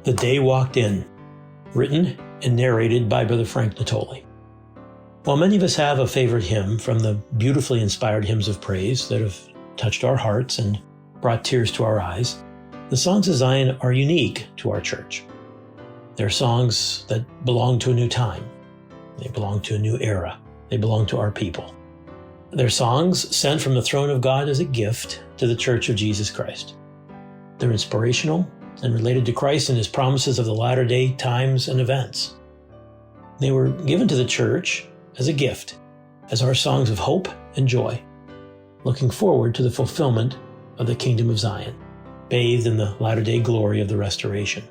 The Day Walked In, written and narrated by Brother Frank Natoli. While many of us have a favorite hymn from the beautifully inspired hymns of praise that have touched our hearts and brought tears to our eyes, the songs of Zion are unique to our church. They're songs that belong to a new time. They belong to a new era. They belong to our people. They're songs sent from the throne of God as a gift to the Church of Jesus Christ. They're inspirational and related to Christ and his promises of the latter-day times and events. They were given to the church as a gift, as our songs of hope and joy, looking forward to the fulfillment of the kingdom of Zion, bathed in the latter-day glory of the restoration.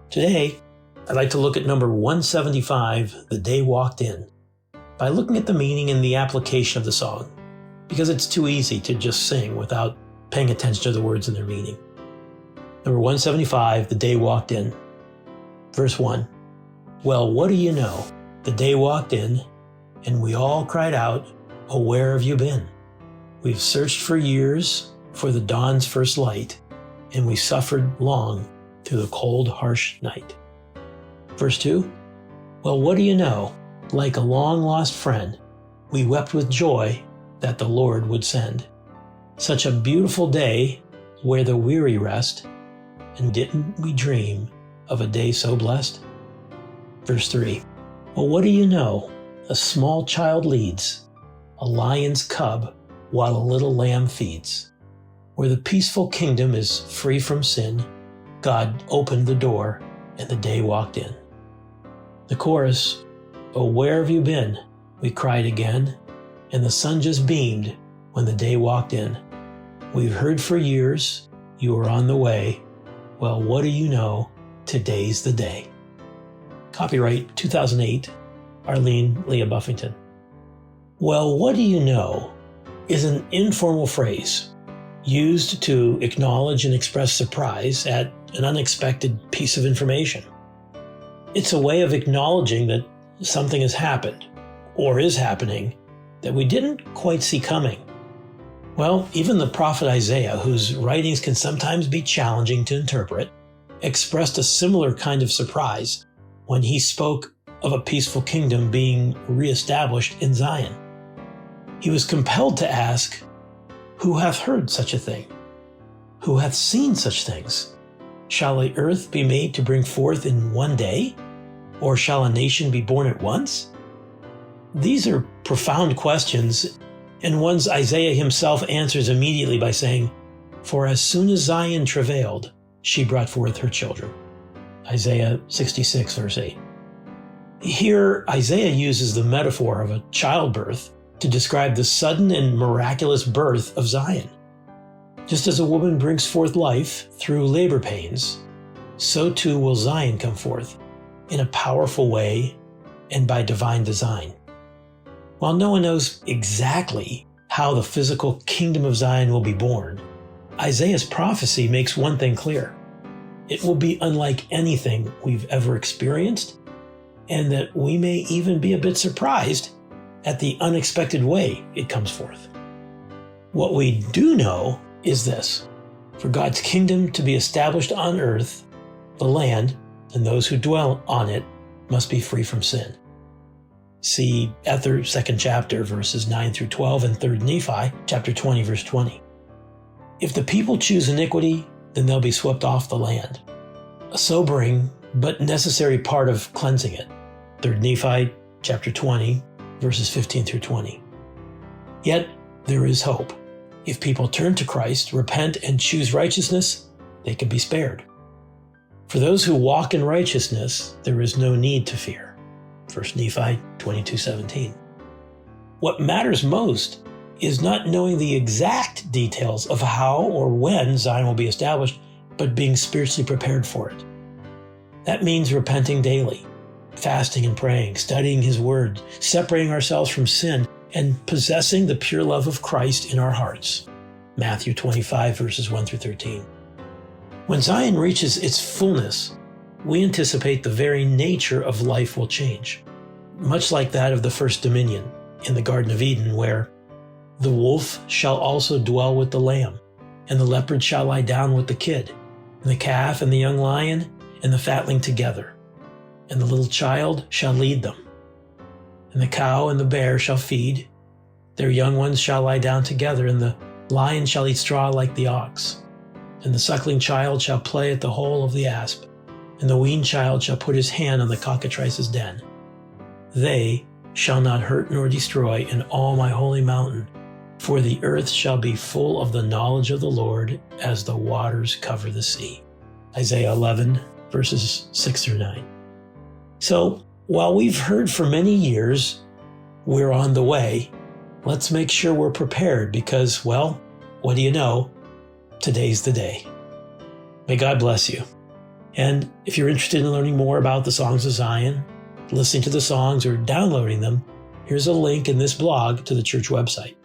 Today, I'd like to look at number 175, The Day Walked In, by looking at the meaning and the application of the song, because it's too easy to just sing without paying attention to the words and their meaning. Number 175, The Day Walked In. Verse 1. Well, what do you know? The day walked in, and we all cried out, oh, where have you been? We've searched for years for the dawn's first light, and we suffered long through the cold, harsh night. Verse 2. Well, what do you know? Like a long-lost friend, we wept with joy that the Lord would send. Such a beautiful day where the weary rest, and didn't we dream of a day so blessed? Verse 3. Well, what do you know? A small child leads a lion's cub while a little lamb feeds. Where the peaceful kingdom is free from sin, God opened the door and the day walked in. The chorus, oh, where have you been? We cried again, and the sun just beamed when the day walked in. We've heard for years you were on the way. Well, what do you know? Today's the day. Copyright 2008, Arlene Buffington. Well, what do you know is an informal phrase used to acknowledge and express surprise at an unexpected piece of information. It's a way of acknowledging that something has happened or is happening that we didn't quite see coming. Well, even the prophet Isaiah, whose writings can sometimes be challenging to interpret, expressed a similar kind of surprise when he spoke of a peaceful kingdom being reestablished in Zion. He was compelled to ask, who hath heard such a thing? Who hath seen such things? Shall the earth be made to bring forth in one day? Or shall a nation be born at once? These are profound questions, and ones Isaiah himself answers immediately by saying, for as soon as Zion travailed, she brought forth her children. Isaiah 66, verse 8. Here, Isaiah uses the metaphor of a childbirth to describe the sudden and miraculous birth of Zion. Just as a woman brings forth life through labor pains, so too will Zion come forth in a powerful way and by divine design. While no one knows exactly how the physical kingdom of Zion will be born, Isaiah's prophecy makes one thing clear. It will be unlike anything we've ever experienced, and that we may even be a bit surprised at the unexpected way it comes forth. What we do know is this: for God's kingdom to be established on earth, the land and those who dwell on it must be free from sin. See Ether, 2nd chapter, verses 9 through 12, and 3rd Nephi, chapter 20, verse 20. If the people choose iniquity, then they'll be swept off the land. A sobering but necessary part of cleansing it. 3rd Nephi, chapter 20, verses 15 through 20. Yet there is hope. If people turn to Christ, repent, and choose righteousness, they can be spared. For those who walk in righteousness, there is no need to fear. 1 Nephi 22:17. What matters most is not knowing the exact details of how or when Zion will be established, but being spiritually prepared for it. That means repenting daily, fasting and praying, studying His Word, separating ourselves from sin, and possessing the pure love of Christ in our hearts. Matthew 25, verses 1 through 13. When Zion reaches its fullness, we anticipate the very nature of life will change, much like that of the first dominion in the Garden of Eden, where the wolf shall also dwell with the lamb, and the leopard shall lie down with the kid, and the calf and the young lion, and the fatling together, and the little child shall lead them. And the cow and the bear shall feed, their young ones shall lie down together, and the lion shall eat straw like the ox. And the suckling child shall play at the hole of the asp, and the weaned child shall put his hand on the cockatrice's den. They shall not hurt nor destroy in all my holy mountain, for the earth shall be full of the knowledge of the Lord as the waters cover the sea. Isaiah 11, verses 6 through 9. So, while we've heard for many years we're on the way, let's make sure we're prepared because, well, what do you know? Today's the day. May God bless you. And if you're interested in learning more about the Songs of Zion, listening to the songs, or downloading them, here's a link in this blog to the church website.